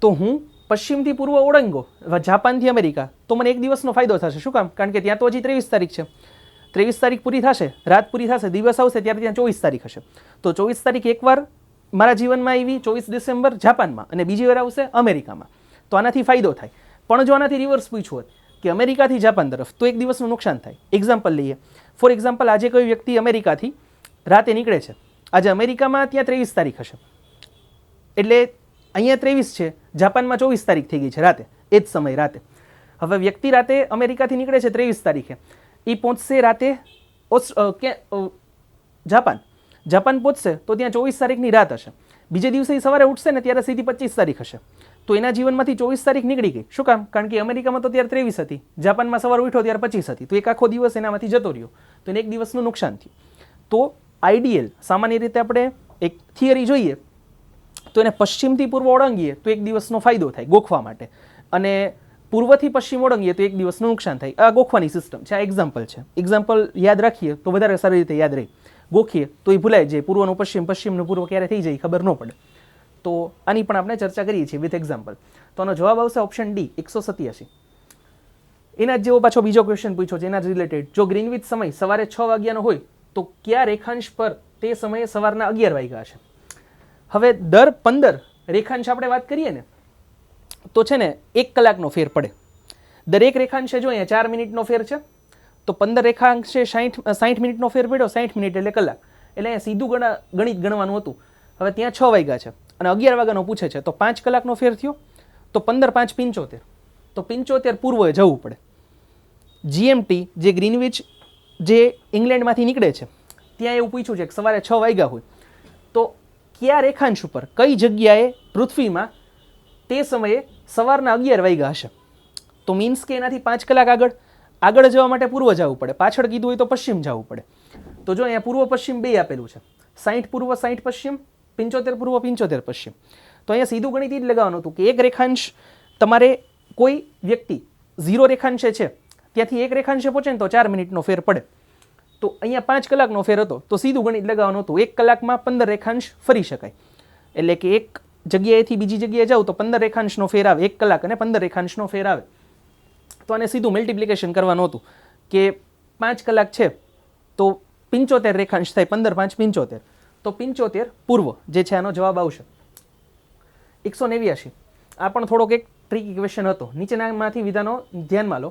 તો હું પશ્ચિમથી પૂર્વ ઓળંગો જાપાનથી અમેરિકા તો મને 1 દિવસનો ફાયદો થશે. શું કામ? કારણ કે ત્યાં તો હજી 23 તારીખ છે. 23 તારીખ પૂરી થશે, રાત પૂરી થશે, દિવસ આવશે ત્યારે ત્યાં 24 તારીખ હશે. તો 24 તારીખ એકવાર મારા જીવનમાં આવી 24 ડિસેમ્બર જાપાનમાં અને બીજી વાર આવશે અમેરિકામાં. તો આનાથી ફાયદો થાય. પણ જો આનાથી રિવર્સ પૂછવું હોત કે અમેરિકાથી જાપાન તરફ, તો 1 દિવસનું નુકસાન થાય. એક્ઝામ્પલ લઈએ. ફોર એક્ઝામ્પલ, આજે કોઈ વ્યક્તિ અમેરિકાથી રાતે નીકળે છે, આજે અમેરિકામાં ત્યાં 23 તારીખ હશે, એટલે અહીંયા 23 છે, જાપાનમાં 24 તારીખ થઈ ગઈ છે રાતે, એ જ સમય રાતે. હવે વ્યક્તિ રાતે અમેરિકાથી નીકળે છે 23 તારીખે, એ પહોંચશે રાતે જાપાન પહોંચશે તો ત્યાં 24 તારીખની રાત હશે. બીજે દિવસે સવારે ઉઠશે ને ત્યારે સીધી 25 તારીખ હશે. તો એના જીવનમાંથી 24 તારીખ નીકળી ગઈ. શું કામ? કારણ કે અમેરિકામાં તો ત્યારે 23 હતી, જાપાનમાં સવારે ઉઠ્યો ત્યારે 25 હતી. તો એક આખો દિવસ એનામાંથી જતો રહ્યો, તો એને 1 દિવસનું નુકસાન થયું. તો IDL સામાન્ય રીતે આપણે એક થિયરી જોઈએ તો એને પશ્ચિમથી પૂર્વ ઓળંગીએ તો 1 દિવસનો ફાયદો થાય ગોખવા માટે, અને પૂર્વથી પશ્ચિમ ઓળંગીએ તો 1 દિવસનું નુકસાન થાય. આ ગોખવાની સિસ્ટમ છે, આ એક્ઝામ્પલ છે. એક્ઝામ્પલ યાદ રાખીએ તો વધારે સારી રીતે યાદ રહે. ગોખીએ તો એ ભૂલાય જાય, પૂર્વનું પશ્ચિમ, પશ્ચિમનું પૂર્વ ક્યારે થઈ જાય ખબર ન પડે. તો આની પણ આપણે ચર્ચા કરીએ છીએ વિથ એક્ઝામ્પલ. તો આનો જવાબ આવશે ઓપ્શન ડી, 187. એના જ જેવો પાછો બીજો ક્વેશ્ચન પૂછ્યો છે એના રિલેટેડ. જો ગ્રીનવિચ સમય સવારે 6 વાગ્યાનો હોય તો કયા રેખાંશ પર તે સમયે સવારના 11 વાગ્યા હશે? હવે દર 15 રેખાંશ આપણે વાત કરીએ ને તો છે ને 1 કલાકનો ફેર પડે. દરેક રેખાંશે જો અહીંયા 4 મિનિટનો ફેર છે, તો 15 રેખાંશે 60 મિનિટનો ફેર પડ્યો, 60 મિનિટ એટલે કલાક, એટલે અહીંયા સીધું ગણિત ગણવાનું હતું. હવે ત્યાં 6 વાગ્યા છે અને 11 વાગ્યાનો પૂછે છે, તો 5 કલાકનો ફેર થયો, તો 15 5 75, તો 75 પૂર્વએ જવું પડે. જીએમટી જે ગ્રીનવિચ જે ઇંગ્લેન્ડમાંથી નીકળે છે, ત્યાં એવું પૂછ્યું છે કે સવારે 6 વાગ્યા હોય, તો કયા રેખાંશ ઉપર કઈ જગ્યાએ પૃથ્વીમાં તે સમયે સવારના 11 વાગ્યા હશે? તો મીન્સ કે એનાથી 5 કલાક આગળ જવા માટે પૂર્વ જવું પડે, પાછળ કીધું હોય તો પશ્ચિમ જવું પડે. તો જો અહીંયા પૂર્વ પશ્ચિમ બે આપેલું છે, 60 પૂર્વ 60 પશ્ચિમ, 75 પૂર્વ 75 પશ્ચિમ. તો અહીંયા સીધું ગણિત જ લગાવવાનું હતું કે એક રેખાંશ તમારે કોઈ વ્યક્તિ 0 રેખાંશે છે ત્યાંથી એક રેખાંશે પહોંચે ને તો 4 મિનિટનો ફેર પડે. તો અહીંયા 5 કલાકનો ફેર હતો, તો સીધું ગણિત લગાવવાનું હતું 1 કલાકમાં 15 રેખાંશ ફરી શકાય. એટલે કે એક જગ્યાએથી બીજી જગ્યાએ જાવ તો 15 રેખાંશનો ફેર આવે, 1 કલાક અને 15 રેખાંશનો ફેર આવે. તો આને સીધું મલ્ટિપ્લિકેશન કરવાનું હતું કે 5 કલાક છે તો 75 રેખાંશ થાય, 15 5 75, તો 75 પૂર્વ જે છે આનો જવાબ આવશે. 189, આ પણ થોડોક એક ટ્રિકી ક્વેશ્ચન હતો. નીચેનામાંથી વિધાનો ધ્યાનમાં લો.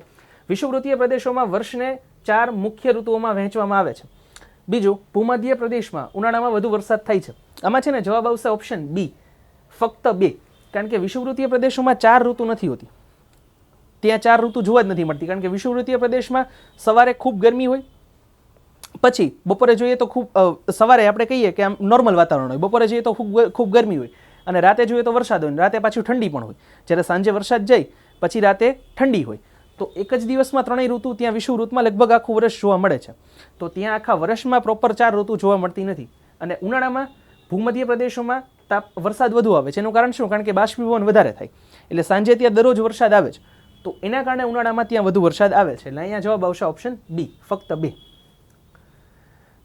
વિષુવવૃત્તીય પ્રદેશોમાં વર્ષને 4 મુખ્ય ઋતુઓમાં વહેંચવામાં આવે છે. બીજું, ભૂમધ્ય પ્રદેશમાં ઉનાળામાં વધુ વરસાદ થાય છે. આમાં છે ને જવાબ આવશે ઓપ્શન બી, ફક્ત 2, કારણ કે વિષુવવૃત્તીય પ્રદેશોમાં 4 ઋતુ નથી હોતી. ત્યાં 4 ઋતુ જોવા જ નથી મળતી, કારણ કે વિષુવવૃત્તીય પ્રદેશમાં સવારે ખૂબ ગરમી હોય, પછી બપોરે જોઈએ તો સવારે આપણે કહીએ કે આમ નોર્મલ વાતાવરણ હોય, બપોરે જોઈએ તો ખૂબ ગરમી હોય, અને રાતે જોઈએ તો વરસાદ હોય, રાતે પાછું ઠંડી પણ હોય. જ્યારે સાંજે વરસાદ જાય પછી રાતે ઠંડી હોય. તો એક જ દિવસમાં 3 ઋતુ ત્યાં વિષુવવૃત્તમાં લગભગ આખું વર્ષ જોવા મળે છે. તો ત્યાં આખા વર્ષમાં પ્રોપર 4 ઋતુ જોવા મળતી નથી. અને ઉનાળામાં ભૂમધ્ય પ્રદેશોમાં વરસાદ વધુ આવે છે. એનું કારણ શું? કારણ કે બાષ્પીભવન વધારે થાય, એટલે સાંજે ત્યાં દરરોજ વરસાદ આવે છે. તો એના કારણે ઉનાળામાં ત્યાં વધુ વરસાદ આવે છે. એટલે અહીંયા જવાબ આવશે ઓપ્શન બી, ફક્ત 2.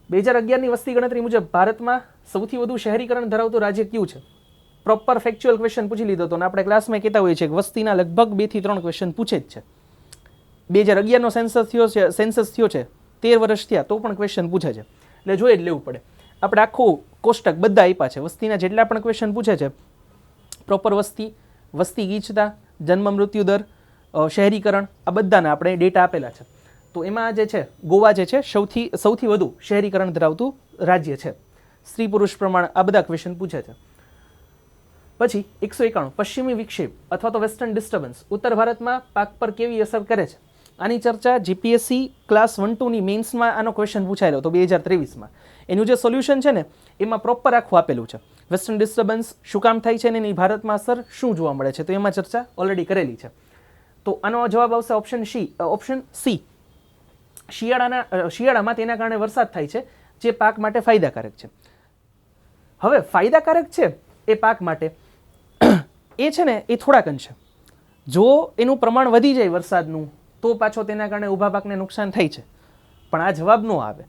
2011ની વસ્તી ગણતરી મુજબ ભારતમાં સૌથી વધુ શહેરીકરણ ધરાવતું રાજ્ય કયું છે? પ્રોપર ફેક્ચ્યુઅલ ક્વેશ્ચન પૂછી લીધો હતો, અને આપણે ક્લાસમાં કહેતા હોઈએ છીએ કે વસ્તીના લગભગ 2 થી 3 ક્વેશ્ચન પૂછે જ છે. 2011નો સેન્સસ થયો છે, 13 વર્ષ થયા તો પણ ક્વેશ્ચન પૂછે છે, એટલે જોઈ જ લેવું પડે. આપણે આખું કોષ્ટક બધા આપ્યા છે, વસ્તીના જેટલા પણ ક્વેશ્ચન પૂછે છે, પ્રોપર વસ્તી ગીચતા, જન્મ મૃત્યુ દર, શહેરીકરણ, આ બધાના આપણે ડેટા આપેલા છે. તો એમાં જે છે ગોવા જે છે સૌથી વધુ શહેરીકરણ ધરાવતું રાજ્ય છે. સ્ત્રી પુરુષ પ્રમાણ આ બધા ક્વેશ્ચન પૂછે છે. પછી 191, પશ્ચિમી વિક્ષેપ અથવા તો વેસ્ટર્ન ડિસ્ટર્બન્સ ઉત્તર ભારતમાં પાક પર કેવી અસર કરે છે? આની ચર્ચા જીપીએસસી ક્લાસ 1-2ની મેન્સમાં આનો ક્વેશ્ચન પૂછાયેલો હતો 2023માં. એનું જે સોલ્યુશન છે ને એમાં પ્રોપર આખું આપેલું છે. વેસ્ટર્ન ડિસ્ટર્બન્સ શું કામ થાય છે ને એની ભારતમાં અસર શું જોવા મળે છે, તો એમાં ચર્ચા ઓલરેડી કરેલી છે. તો આનો જવાબ આવશે ઓપ્શન સી. શિયાળામાં તેના કારણે વરસાદ થાય છે, જે પાક માટે ફાયદાકારક છે. હવે ફાયદાકારક છે એ પાક માટે એ છે ને એ થોડાક અંશે, જો એનું પ્રમાણ વધી જાય વરસાદનું તો પાછો તેના કારણે ઊભા પાકને નુકસાન થાય છે, પણ આ જવાબ ન આવે.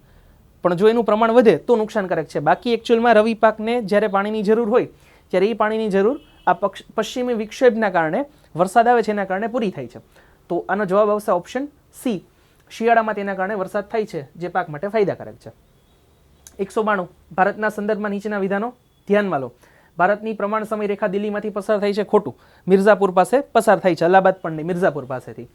પણ જો એનું પ્રમાણ વધે તો નુકસાનકારક છે. બાકી એકચ્યુઅલમાં રવિ પાકને જ્યારે પાણીની જરૂર હોય ત્યારે એ પાણીની જરૂર આ પશ્ચિમી વિક્ષેપના કારણે વરસાદ આવે છે એના કારણે પૂરી થાય છે. તો આનો જવાબ આવશે ઓપ્શન સી. શિયાળામાં તેના કારણે વરસાદ થાય છે, જે પાક માટે ફાયદાકારક છે. 192, ભારતના સંદર્ભમાં નીચેના વિધાનો ધ્યાનમાં લો. ભારતની પ્રમાણ સમય રેખા દિલ્હીમાંથી પસાર થાય છે, ખોટું. મિર્ઝાપુર પાસે પસાર થાય છે, અલ્હાબાદ પણ નહીં, મિર્ઝાપુર પાસેથી.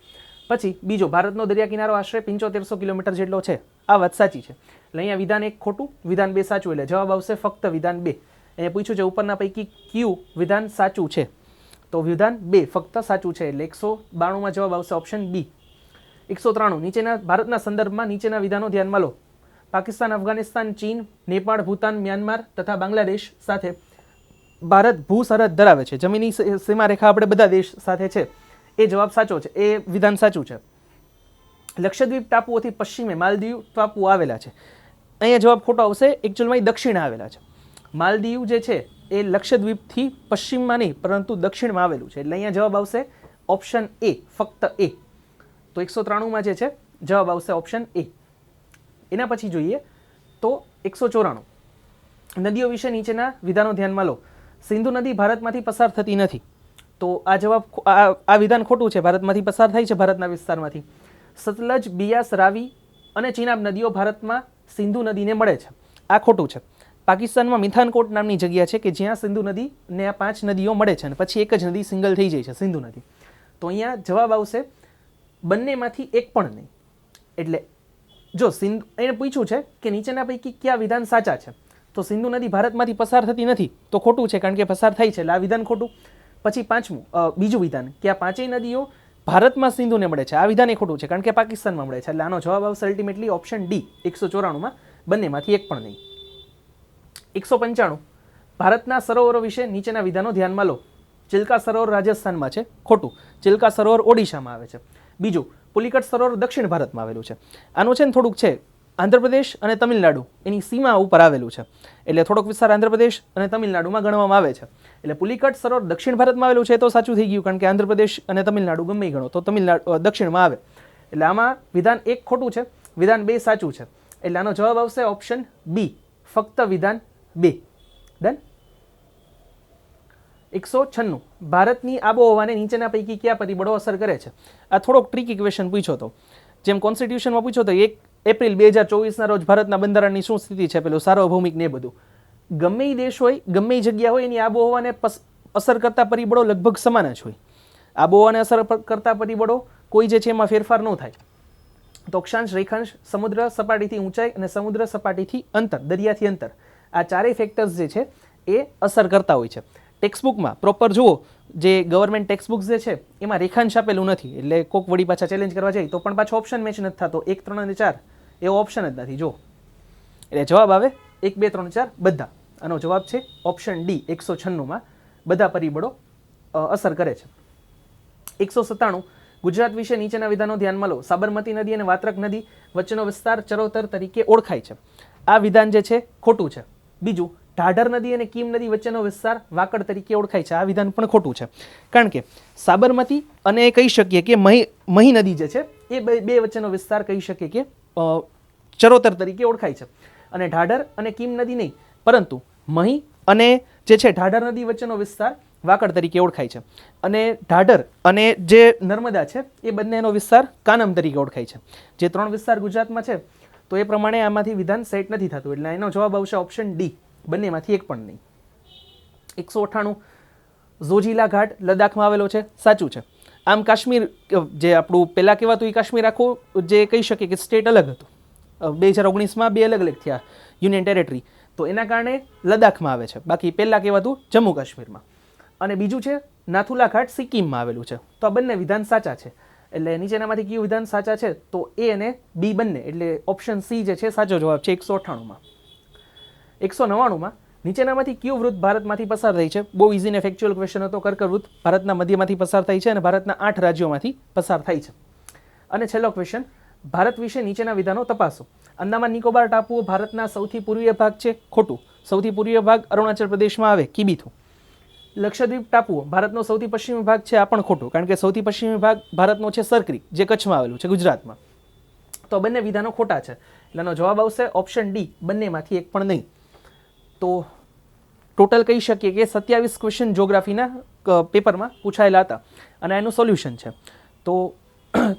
પછી બીજો, ભારતનો દરિયા કિનારો આશરે 7500 કિલોમીટર જેટલો છે. આ વાત સાચી છે, એટલે અહીંયા વિધાન 1 ખોટું, વિધાન 2 સાચું, એટલે જવાબ આવશે ફક્ત વિધાન 2. અહીંયા પૂછ્યું છે ઉપરના પૈકી કયું વિધાન સાચું છે, તો વિધાન 2 ફક્ત સાચું છે, એટલે 192માં જવાબ આવશે ઓપ્શન બી. 193, નીચેના ભારતના સંદર્ભમાં નીચેના વિધાનો ધ્યાનમાં લો. પાકિસ્તાન, અફઘાનિસ્તાન, ચીન, નેપાળ, ભૂતાન, મ્યાનમાર તથા બાંગ્લાદેશ સાથે ભારત ભૂ સરહદ ધરાવે છે. જમીની સીમારેખા આપણે બધા દેશ સાથે છે, એ જવાબ સાચો છે, એ વિધાન સાચું છે. લક્ષદ્વીપ ટાપુઓથી પશ્ચિમે માલદીવ ટાપુઓ આવેલા છે. અહીંયા જવાબ ખોટો આવશે, એકચ્યુઅલમાં દક્ષિણે આવેલા છે. માલદીવ જે છે એ લક્ષદ્વીપથી પશ્ચિમમાં નહીં પરંતુ દક્ષિણમાં આવેલું છે, એટલે અહીંયા જવાબ આવશે ઓપ્શન એ, ફક્ત એ. તો 193માં જે છે જવાબ આવશે ઓપ્શન એ. એના પછી જોઈએ તો 194, નદીઓ વિશે નીચેના વિધાનો ધ્યાનમાં લો. સિંધુ નદી ભારતમાંથી પસાર થતી નથી, તો આ જવાબ આ વિધાન ખોટું છે, ભારતમાંથી પસાર થાય છે, ભારતના વિસ્તારમાંથી. સતલજ, બિયાસ, રાવી અને ચિનાબ નદીઓ ભારતમાં સિંધુ નદીને મળે છે, આ ખોટું છે. પાકિસ્તાનમાં મિથાનકોટ નામની જગ્યા છે કે જ્યાં સિંધુ નદીને આ 5 નદીઓ મળે છે અને પછી એક જ નદી સિંગલ થઈ જાય છે, સિંધુ નદી. તો અહીંયા જવાબ આવશે બંનેમાંથી એક પણ નહીં. એટલે જો સિંધુ એને પૂછ્યું છે કે નીચેના પૈકી કયા વિધાન સાચા છે, તો સિંધુ નદી ભારતમાંથી પસાર થતી નથી તો ખોટું છે, કારણ કે પસાર થઈ છે એટલે આ વિધાન ખોટું. પછી બીજું વિધાન કે આ પાંચેય નદીઓ ભારતમાં સિંધુને મળે છે, આ વિધાન એ ખોટું છે, કારણ કે પાકિસ્તાનમાં મળે છે. એટલે આનો જવાબ આવશે અલ્ટિમેટલી ઓપ્શન ડી 194 બંનેમાંથી એક પણ નહીં. 195 ભારતના સરોવરો વિશે નીચેના વિધાનો ધ્યાનમાં લો. ચિલ્કા સરોવર રાજસ્થાનમાં છે, ખોટું. ચિલ્કા સરોવર ઓડિશામાં આવે છે. બીજું, પુલિકટ સરોવર દક્ષિણ ભારતમાં આવેલું છે. આનું છે ને થોડુંક છે આંધ્રપ્રદેશ અને તમિલનાડુ એની સીમા ઉપર આવેલું છે, એટલે થોડોક વિસ્તાર આંધ્રપ્રદેશ અને તમિલનાડુમાં ગણવામાં આવે છે. એટલે પુલિકટ સરોવર દક્ષિણ ભારતમાં આવેલું છે તો સાચું થઈ ગયું, કારણ કે આંધ્રપ્રદેશ અને તમિલનાડુ ગમે એ ગણો તો તમિલનાડુ દક્ષિણમાં આવે. એટલે આમાં વિધાન 1 ખોટું છે, વિધાન 2 સાચું છે. એટલે આનો જવાબ આવશે ઓપ્શન બી, ફક્ત વિધાન 2. ડન. 196 ભારતની આબોહવાને નીચેના પૈકી કયા પરિબળો અસર કરે છે. આ થોડોક ટ્રિકી ક્વેશ્ચન પૂછ્યો હતો, જેમ કોન્સ્ટિટ્યુશનમાં પૂછ્યો તો 1 એપ્રિલ 2024ના રોજ ભારતના બંધારણની શું સ્થિતિ છે, પેલું સાર્વભૌમિક ને બધું. ગમે એ દેશ હોય, ગમે એ જગ્યા હોય, એની આબોહવાને અસર કરતા પરિબળો લગભગ સમાન જ હોય. આબોહવાને અસર કરતા પરિબળો કોઈ જે છે એમાં ફેરફાર ન થાય. તો અક્ષાંશ, રેખાંશ, સમુદ્ર સપાટીથી ઊંચાઈ અને સમુદ્ર સપાટીથી અંતર, દરિયાથી અંતર, આ ચારેય ફેક્ટર્સ જે છે એ અસર કરતા હોય છે. ટેક્સ્ટબુકમાં પ્રોપર જુઓ, જે ગવર્મેન્ટ ટેક્સ્ટબુક જે છે એમાં રેખાંશ આપેલું નથી, એટલે કોક વળી પાછા ચેલેન્જ કરવા જાય તો પણ પાછો ઓપ્શન મેચ નથી થતો. 1, 3 અને 4 એવો ઓપ્શન જ નથી. જો એટલે જવાબ આવે 1, 2, 3, 4 બધા. આનો જવાબ છે ઓપ્શન ડી. 196માં બધા પરિબળો અસર કરે છે. 197 ગુજરાત વિશે નીચેના વિધાનો ધ્યાનમાં લો. સાબરમતી નદી અને વાત્રક નદી વચ્ચેનો વિસ્તાર ચરોતર તરીકે ઓળખાય છે. આ વિધાન જે છે ખોટું છે. બીજું, ઢાઢર નદી અને કીમ નદી વચ્ચેનો વિસ્તાર વાકડ તરીકે ઓળખાય છે. આ વિધાન પણ ખોટું છે, કારણ કે સાબરમતી અને કહી શકીએ કે મહી નદી જે છે એ બે વચ્ચેનો વિસ્તાર કહી શકીએ કે ચરોતર તરીકે ઓળખાય છે. અને ઢાઢર અને કીમ નદી નહીં, પરંતુ મહી અને જે છે ઢાઢર નદી વચ્ચેનો વિસ્તાર વાકડ તરીકે ઓળખાય છે. અને ઢાઢર અને જે નર્મદા છે એ બંનેનો વિસ્તાર કાનમ તરીકે ઓળખાય છે. જે 3 વિસ્તાર ગુજરાતમાં છે તો એ પ્રમાણે આમાંથી વિધાન સેટ નથી થતું. એટલે એનો જવાબ આવશે ઓપ્શન ડી, બંનેમાંથી એક પણ નહીં. 198 ઝોજીલા ઘાટ લદ્દાખમાં આવેલો છે, સાચું છે. આમ કાશ્મીર જે આપણું પહેલાં કહેવાતું એ કાશ્મીર આખું જે કહી શકીએ કે સ્ટેટ અલગ હતું. 2019માં 2 અલગ અલગ થયા યુનિયન ટેરેટરી, તો એના કારણે લદ્દાખમાં આવે છે. બાકી પહેલાં કહેવાતું જમ્મુ કાશ્મીરમાં. અને બીજું છે નાથુલા ઘાટ સિક્કિમમાં આવેલું છે. તો આ બંને વિધાન સાચા છે. એટલે નીચેનામાંથી કયું વિધાન સાચા છે, તો એ અને બી બંને, એટલે ઓપ્શન સી જે છે સાચો જવાબ છે 198માં. 199માં નીચેનામાંથી કયું વૃત્ત ભારતમાંથી પસાર થઈ છે. બહુ ઇઝી ને ફેક્ચ્યુઅલ ક્વેશ્ચન હતો. કર્કવૃત્ત ભારતના મધ્યમાંથી પસાર થાય છે અને ભારતના 8 રાજ્યોમાંથી પસાર થાય છે. અને છેલ્લો ક્વેશ્ચન, ભારત વિશે નીચેના વિધાનો તપાસો. અંદામાન નિકોબાર ટાપુઓ ભારતના સૌથી પૂર્વીય ભાગ છે, ખોટું. સૌથી પૂર્વીય ભાગ અરુણાચલ પ્રદેશમાં આવે, કિબીથુ. લક્ષદ્વીપ ટાપુઓ ભારતનો સૌથી પશ્ચિમી ભાગ છે, આ પણ ખોટું, કારણ કે સૌથી પશ્ચિમી ભાગ ભારતનો છે સરક્રી, જે કચ્છમાં આવેલું છે ગુજરાતમાં. તો બંને વિધાનો ખોટા છે. એટલે એનો જવાબ આવશે ઓપ્શન ડી, બંનેમાંથી એક પણ નહીં. તો ટોટલ કહી શકીએ કે 27 ક્વેશ્ચન જ્યોગ્રાફીના પેપરમાં પૂછાયેલા હતા અને એનું સોલ્યુશન છે. તો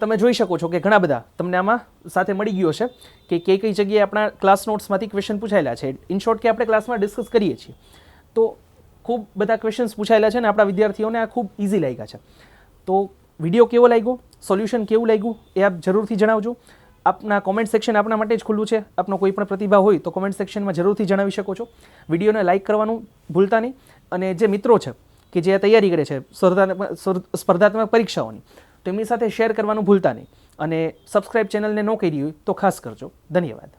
તમે જોઈ શકો છો કે ઘણા બધા તમને આમાં સાથે મળી ગયો છે કે કઈ જગ્યાએ આપણા ક્લાસ નોટ્સમાંથી ક્વેશ્ચન પૂછાયેલા છે. ઇન શોર્ટ કે આપણે ક્લાસમાં ડિસ્કસ કરીએ છીએ તો ખૂબ બધા ક્વેશ્ચન્સ પૂછાયેલા છે અને આપણા વિદ્યાર્થીઓને આ ખૂબ ઇઝી લાગ્યા છે. તો વિડીયો કેવો લાગ્યો, સોલ્યુશન કેવું લાગ્યું એ આપ જરૂરથી જણાવજો. આપના કોમેન્ટ સેક્શન આપના માટે જ ખુલ્લું છે. આપનો કોઈ પણ પ્રતિભાવ હોય તો કોમેન્ટ સેક્શનમાં જરૂરથી જણાવી શકો છો. વિડીયોને લાઇક કરવાનું ભૂલતા નહીં. અને જે મિત્રો છે કે જે તૈયારી કરે છે સ્પર્ધાત્મક પરીક્ષાઓની, તો એમની સાથે શેર કરવાનું ભૂલતા નહીં. અને સબસ્ક્રાઇબ ચેનલને ન કરી હોય તો ખાસ કરજો. ધન્યવાદ.